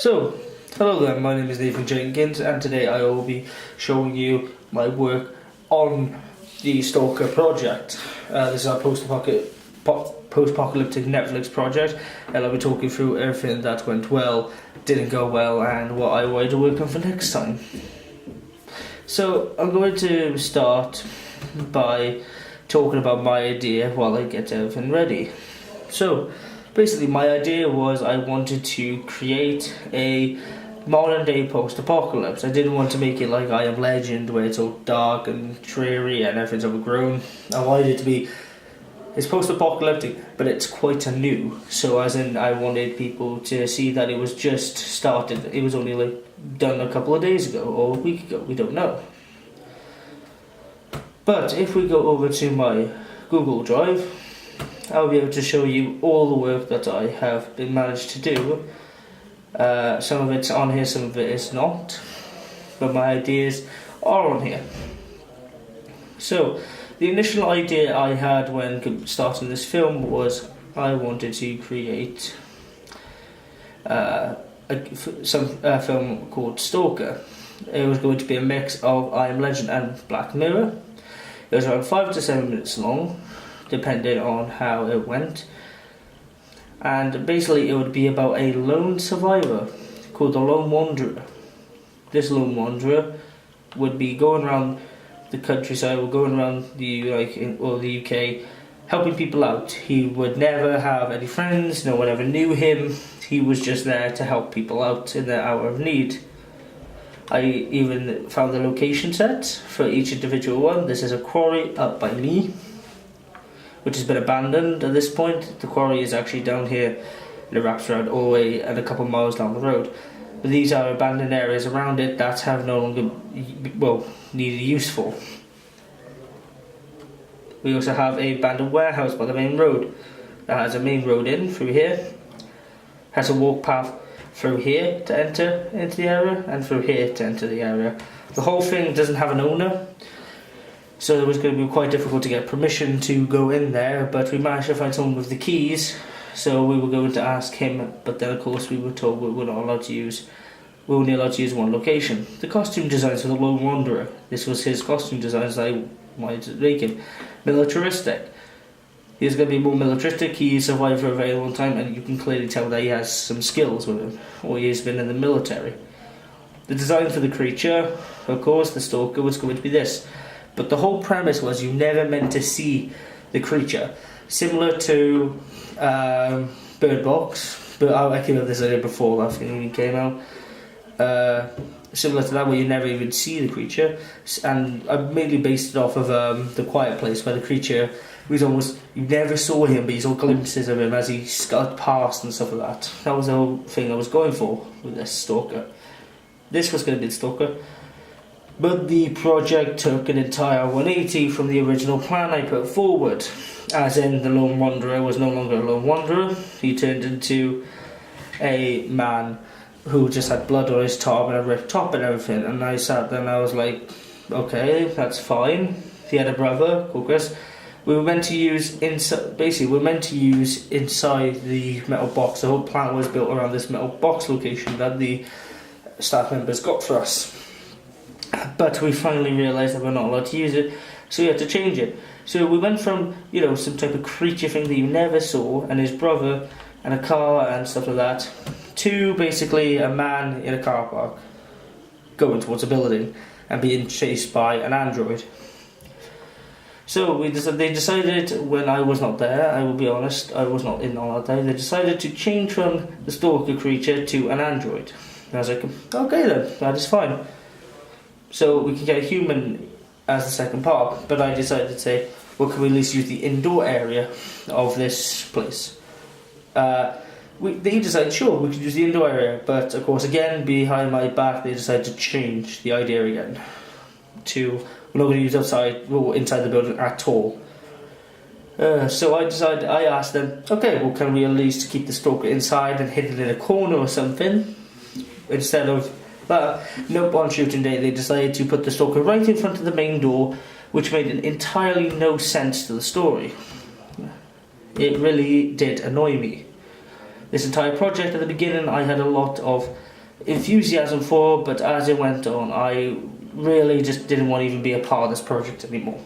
So, hello there, my name is Nathan Jenkins and today I will be showing you my work on the Stalker project. This is our post-apocalyptic Netflix project, and I'll be talking through everything that went well, didn't go well, and what I want to work on for next time. So, I'm going to start by talking about my idea while I get everything ready. So, basically my idea was I wanted to create a modern day post-apocalypse. I didn't want to make it like I Am Legend where it's all dark and dreary and everything's overgrown. I wanted it to be, it's post-apocalyptic, but it's quite anew. So as in, I wanted people to see that it was just started, it was only like done a couple of days ago or a week ago, we don't know. But if we go over to my Google Drive, I'll be able to show you all the work that I have been managed to do. Some of it's on here, some of it is not, but my ideas are on here. So, the initial idea I had when starting this film was I wanted to create a film called Stalker. It was going to be a mix of I Am Legend and Black Mirror. It was around 5 to 7 minutes long, depending on how it went. And basically it would be about a lone survivor called the Lone Wanderer. This Lone Wanderer would be going around the countryside, or going around the UK, helping people out. He would never have any friends, no one ever knew him. He was just there to help people out in their hour of need. I even found the location set for each individual one. This is a quarry up by me, which has been abandoned at this point. The quarry is actually down here, and it wraps around all the way and a couple of miles down the road. But these are abandoned areas around it that have no longer, needed use for. We also have a abandoned warehouse by the main road that has a main road in through here, has a walk path through here to enter into the area, and through here to enter the area. The whole thing doesn't have an owner, so it was going to be quite difficult to get permission to go in there, but we managed to find someone with the keys, so we were going to ask him, but then of course we were told we're not allowed to use, we're only allowed to use one location. The costume designs for the Lone Wanderer, this was his costume designs that I wanted to make him militaristic. He's going to be more militaristic, he survived for a very long time, and you can clearly tell that he has some skills with him, or he has been in the military. The design for the creature, of course, the Stalker, was going to be this. But the whole premise was you never meant to see the creature. Similar to Bird Box, but I came up with this idea before that film came out. Similar to that, where you never even see the creature. And I mainly based it off of The Quiet Place, where the creature was almost, you never saw him, but you saw glimpses of him as he scudded past and stuff like that. That was the whole thing I was going for with this Stalker. This was going to be the Stalker. But the project took an entire 180 from the original plan I put forward. As in, the Lone Wanderer was no longer a Lone Wanderer. He turned into a man who just had blood on his top and a ripped top and everything. And I sat there and I was like, okay, that's fine. He had a brother called Chris. We were meant to use inside the metal box. The whole plan was built around this metal box location that the staff members got for us. But we finally realised that we're not allowed to use it, so we had to change it. So we went from, some type of creature thing that you never saw, and his brother, and a car and stuff like that, to basically a man in a car park, going towards a building, and being chased by an android. So they decided, when I was not there, I will be honest, I was not in on that day, they decided to change from the Stalker creature to an android. And I was like, okay then, that is fine. So we can get a human as the second part, but I decided to say, well, can we at least use the indoor area of this place? They decided, sure, we could use the indoor area, but of course, again, behind my back, they decided to change the idea again to, we're not going to use outside or inside the building at all. So I asked them, okay, well, can we at least keep the Stalker inside and hidden in a corner or something, instead of. But nope, on shooting day they decided to put the Stalker right in front of the main door, which made entirely no sense to the story. It really did annoy me. This entire project at the beginning, I had a lot of enthusiasm for, but as it went on, I really just didn't want to even be a part of this project anymore.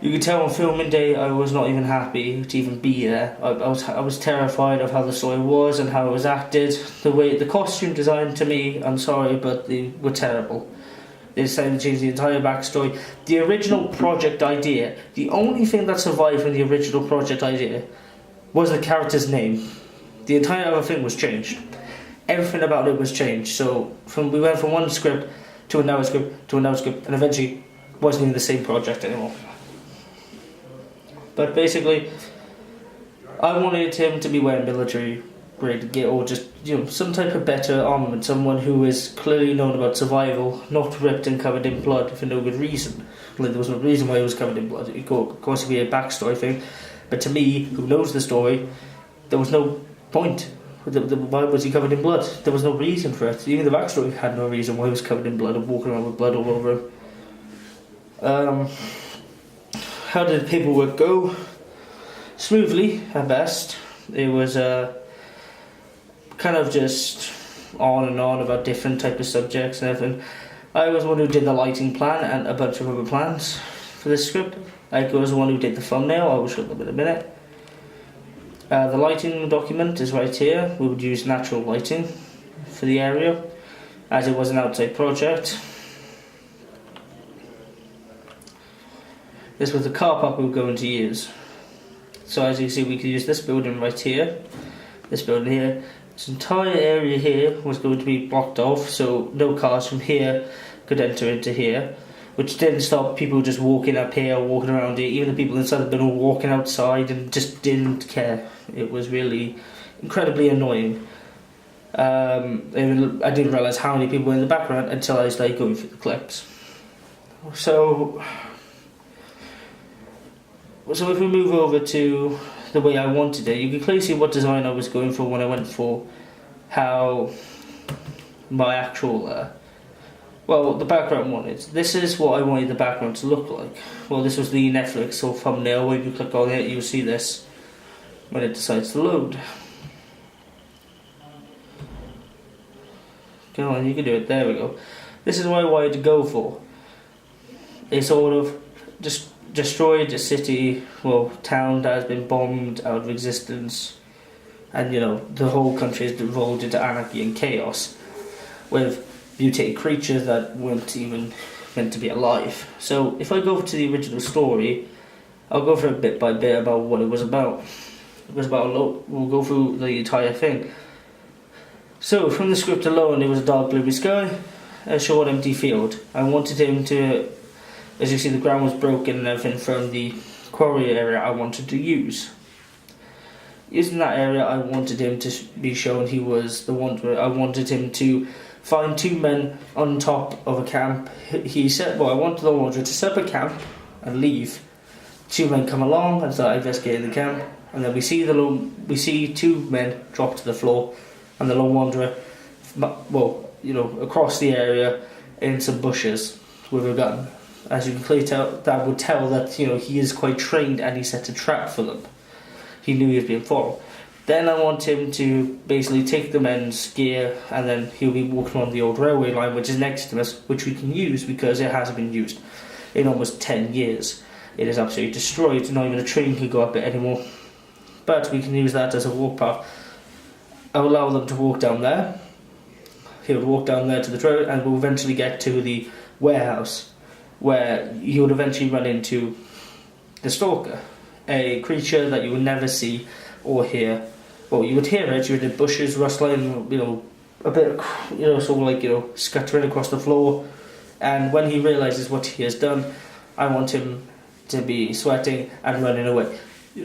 You could tell on filming day I was not even happy to even be there. I was terrified of how the story was and how it was acted. The costume design, to me, I'm sorry, but they were terrible. They decided to change the entire backstory. The original project idea, the only thing that survived from the original project idea was the character's name. The entire other thing was changed. Everything about it was changed. So we went from one script to another script to another script, and eventually wasn't even the same project anymore. But basically, I wanted him to be wearing military grade gear, or just some type of better armament. Someone who is clearly known about survival, not ripped and covered in blood for no good reason. Like, there was no reason why he was covered in blood. It could, of course, be a backstory thing. But to me, who knows the story, there was no point. Why was he covered in blood? There was no reason for it. Even the backstory had no reason why he was covered in blood and walking around with blood all over him. How did the paperwork go? Smoothly, at best. It was kind of just on and on about different type of subjects and everything. I was the one who did the lighting plan and a bunch of other plans for this script. I was the one who did the thumbnail. I will show them in a minute. The lighting document is right here. We would use natural lighting for the area, as it was an outside project. This was the car park we were going to use. So as you can see, we could use this building right here, this building here. This entire area here was going to be blocked off, so no cars from here could enter into here, which didn't stop people just walking up here, walking around here. Even the people inside had been all walking outside and just didn't care. It was really incredibly annoying. I didn't realise how many people were in the background until I started going through the clips. So if we move over to the way I wanted it, you can clearly see what design I was going for when I went for how my actual, the background wanted. This is what I wanted the background to look like. Well, this was the Netflix or thumbnail. When you click on it, you'll see this when it decides to load. Go on, you can do it. There we go. This is what I wanted to go for. It sort of just destroyed a city, town that has been bombed out of existence, and the whole country is devolved into anarchy and chaos with mutated creatures that weren't even meant to be alive. So if I go to the original story, I'll go through it bit by bit about what it was about. It was about we'll go through the entire thing. So from the script alone, it was a dark blue sky, a short empty field. I wanted him to, as you see, the ground was broken and everything from the quarry area I wanted to use. Using that area, I wanted him to be shown he was the wanderer. I wanted him to find two men on top of a camp. He said, I wanted the wanderer to set up a camp and leave. Two men come along and start investigating the camp, and then we see two men drop to the floor, and the lone wanderer, across the area in some bushes with a gun. As you can clearly tell, that would tell that he is quite trained and he set a trap for them. He knew he was being followed. Then I want him to basically take the men's gear, and then he'll be walking on the old railway line which is next to us, which we can use because it hasn't been used in almost 10 years. It is absolutely destroyed. Not even a train can go up it anymore. But we can use that as a walk path. I'll allow them to walk down there. He'll walk down there to the road, and we'll eventually get to the warehouse, where you would eventually run into the Stalker, a creature that you would never see or hear. Well, you would hear it, you would hear bushes rustling, a bit, scuttering across the floor. And when he realises what he has done, I want him to be sweating and running away.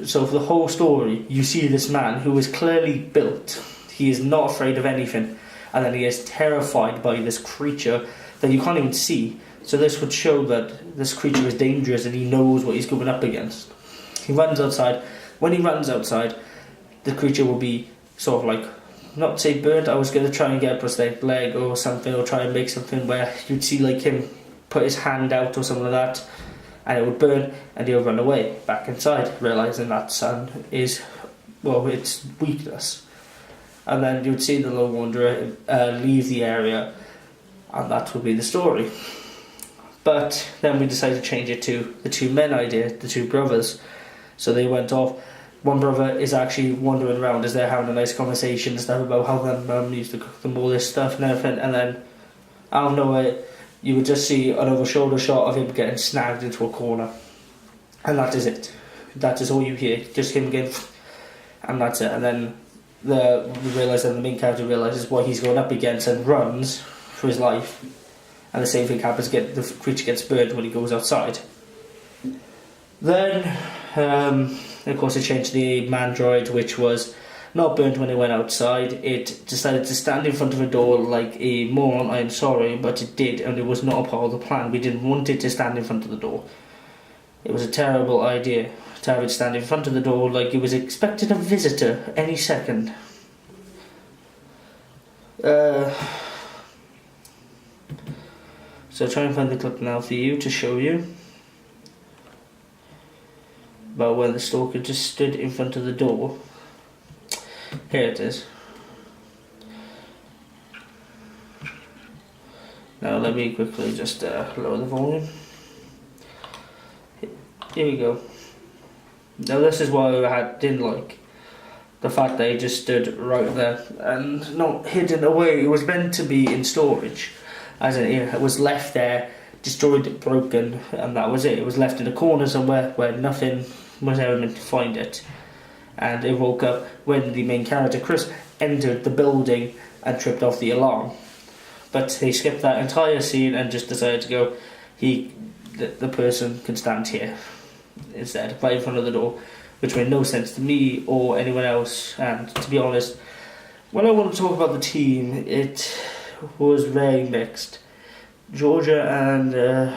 So for the whole story, you see this man who is clearly built. He is not afraid of anything, and then he is terrified by this creature that you can't even see. So this would show that this creature is dangerous and he knows what he's going up against. He runs outside. When he runs outside, the creature will be sort of not say burnt. I was going to try and get a prosthetic leg or something, or try and make something where you'd see him put his hand out or something like that, and it would burn, and he'll run away back inside, realising that sun is, its weakness. and then you'd see the Lone Wanderer leave the area, and that would be the story. But then we decided to change it to the two men idea, the two brothers. So they went off. One brother is actually wandering around as they're having a nice conversation and stuff about how their mum used to cook them all this stuff and everything, and then out of nowhere you would just see an over shoulder shot of him getting snagged into a corner. And that is it. That is all you hear. Just him getting, and that's it. And then we realise that the main character realises what he's going up against and runs for his life. And the same thing happens, the creature gets burned when he goes outside. Then, of course, they changed the mandroid, which was not burnt when it went outside. It decided to stand in front of a door like a moron, I'm sorry, but it did, and it was not a part of the plan. We didn't want it to stand in front of the door. It was a terrible idea to have it stand in front of the door like it was expecting a visitor any second. So try and find the clip now for you to show you about when the stalker just stood in front of the door. Here it is. Now let me quickly just lower the volume. Here we go. Now this is what I didn't like. The fact that he just stood right there and not hidden away. It was meant to be in storage. As it was left there, destroyed, broken, and that was it. It was left in a corner somewhere where nothing was ever meant to find it. And it woke up when the main character, Chris, entered the building and tripped off the alarm. But they skipped that entire scene and just decided to go, the person can stand here instead, right in front of the door, which made no sense to me or anyone else. And to be honest, when I want to talk about the team, it was very mixed. Georgia and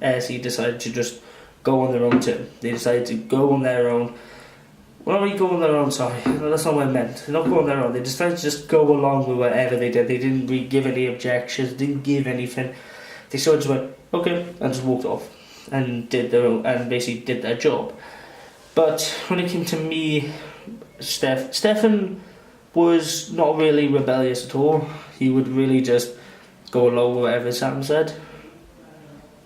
Essie decided to just go on their own too. They decided to go on their own. Well, we go on their own, sorry. No, that's not what I meant. They're not going on their own. They decided to just go along with whatever they did. They didn't really give any objections, didn't give anything. They sort of just went, okay, and just walked off and did their own, and basically did their job. But when it came to me, Stefan was not really rebellious at all. He would really just go along with whatever Sam said.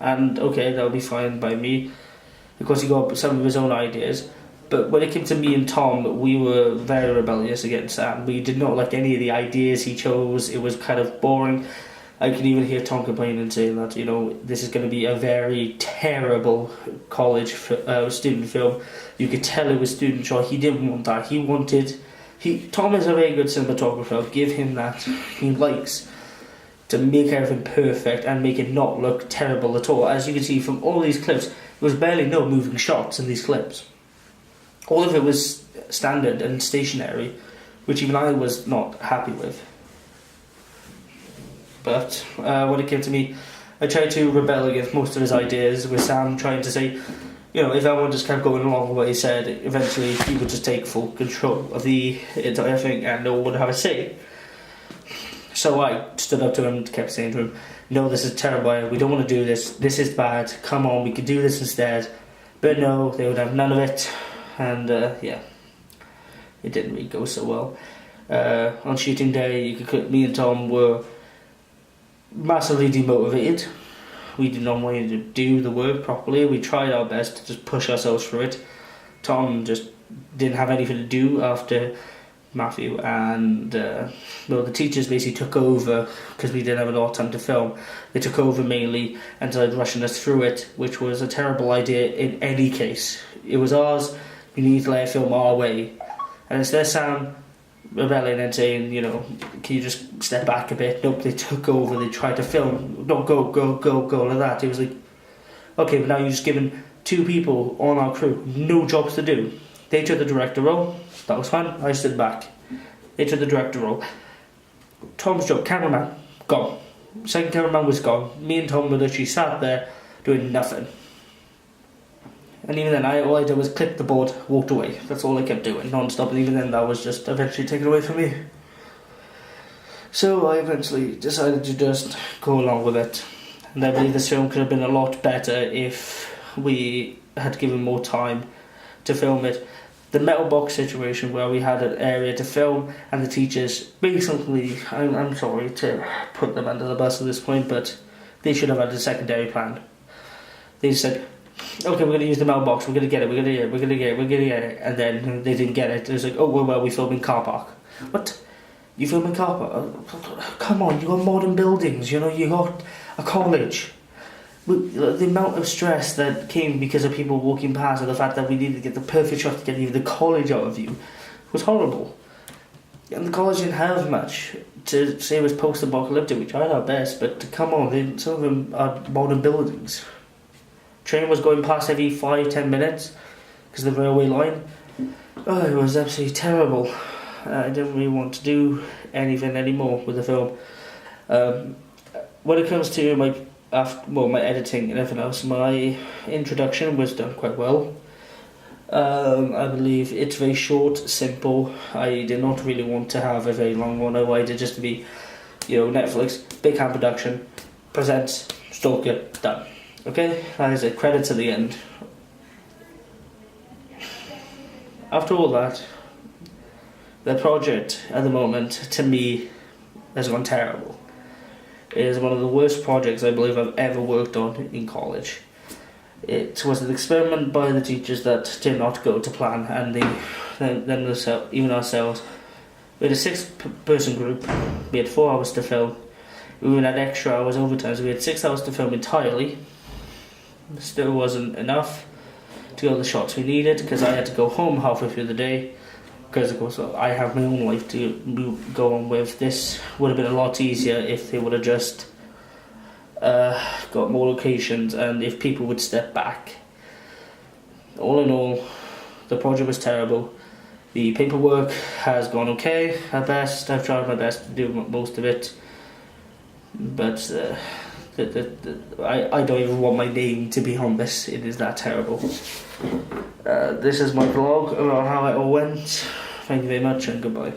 And okay, that would be fine by me, because he got some of his own ideas. But when it came to me and Tom, we were very rebellious against Sam. We did not like any of the ideas he chose. It was kind of boring. I could even hear Tom complaining and saying that, this is going to be a very terrible college student film. You could tell it was student choice. He didn't want that. Tom is a very good cinematographer. I'll give him that. He likes to make everything perfect and make it not look terrible at all. As you can see from all these clips, there was barely no moving shots in these clips. All of it was standard and stationary, which even I was not happy with. But when it came to me, I tried to rebel against most of his ideas, with Sam trying to say, if everyone just kept going along with what he said, eventually he would just take full control of the entire thing and no one would have a say. So I stood up to him and kept saying to him, no, this is terrible, we don't want to do this is bad, come on, we could do this instead. But no, they would have none of it. And it didn't really go so well. On shooting day, me and Tom were massively demotivated. We did not want to do the work properly. We tried our best to just push ourselves through it. Tom just didn't have anything to do after Matthew, and the teachers basically took over because we didn't have a lot of time to film. They took over mainly and started rushing us through it, which was a terrible idea in any case. It was ours. We need to let it film our way. And instead of Sam rebelling and saying, can you just step back a bit? Nope, they took over, they tried to film, no, go, like that. It was like, okay, but now you've just given two people on our crew no jobs to do. They took the director role, that was fine, I stood back. They took the director role. Tom's job, cameraman, gone. Second cameraman was gone. Me and Tom were literally sat there doing nothing. And even then, all I did was clip the board, walked away. That's all I kept doing, non-stop. And even then, that was just eventually taken away from me. So I eventually decided to just go along with it. And I believe this film could have been a lot better if we had given more time to film it. the metal box situation where we had an area to film and the teachers basically, I'm sorry to put them under the bus at this point, but they should have had a secondary plan. They said, okay, we're going to use the mailbox, we're going to get it, we're going to get it, and then they didn't get it. It was like, oh, well, we film in car park. What? You film in car park? Come on, you got modern buildings, you got a college. The amount of stress that came because of people walking past and the fact that we needed to get the perfect shot to get even the college out of view was horrible. And the college didn't have much to say it was post-apocalyptic. We tried our best, but come on, some of them are modern buildings. Train was going past every 5-10 minutes because of the railway line. Oh, it was absolutely terrible. I didn't really want to do anything anymore with the film. When it comes to my editing and everything else, my introduction was done quite well. I believe it's very short, simple. I did not really want to have a very long one. I wanted it just to be, Netflix, big hand production, presents, Stalker, done. Okay, that is it. Credits at the end. After all that, the project at the moment, to me, has gone terrible. It is one of the worst projects I believe I've ever worked on in college. It was an experiment by the teachers that did not go to plan, and even ourselves. We had a 6-person group. We had 4 hours to film. We even had extra hours overtime, so we had 6 hours to film entirely. Still wasn't enough to go the shots we needed because I had to go home halfway through the day. Because of course I have my own life to go on with. This would have been a lot easier if they would have just got more locations and if people would step back. All in all, the project was terrible. The paperwork has gone okay at best. I've tried my best to do most of it, but I don't even want my name to be on this. It is that terrible. This is my vlog about how it all went. Thank you very much and goodbye.